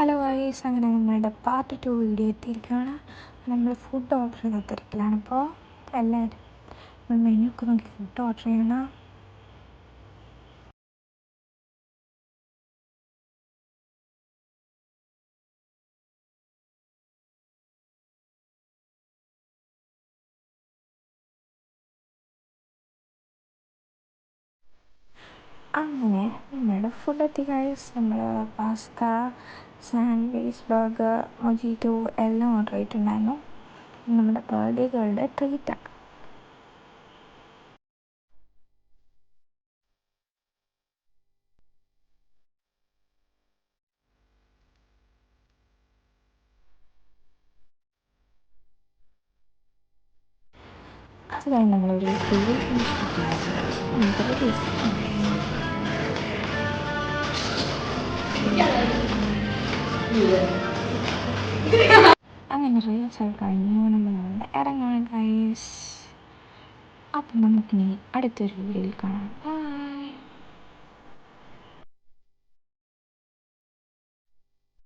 Hello guys, അങ്ങനെ നമ്മളുടെ part 2 video എത്തിയിരിക്കുകയാണ്. നമ്മൾ ഫുഡ് ഓർഡർ ചെയ്ത തിരക്കിലാണ്. ഇപ്പോൾ എല്ലാവരും മെനു ഒക്കെ നോക്കി ഫുഡ് ഓർഡർ ചെയ്യണം. അങ്ങനെ നമ്മുടെ ഫുഡ് എത്തി ഗൈസ്. നമ്മൾ പാസ്ത, സാൻഡ്വിച്ച്, ബർഗർ, മൊജിറ്റോ എല്ലാം ഓർഡർ ചെയ്തിട്ടുണ്ടായിരുന്നു. നമ്മുടെ ബർത്ത്ഡേ ഗേളുടെ ട്രീറ്റാണ്. അത് കഴിഞ്ഞ് നമ്മളൊരു ഫുഡ് അങ്ങനെ റീൽസ് കഴിഞ്ഞു. നമ്മൾ ഇറങ്ങാൻ ഗൈസ്. അപ്പം നമുക്കിനി അടുത്തൊരു വീഡിയോയിൽ കാണാം.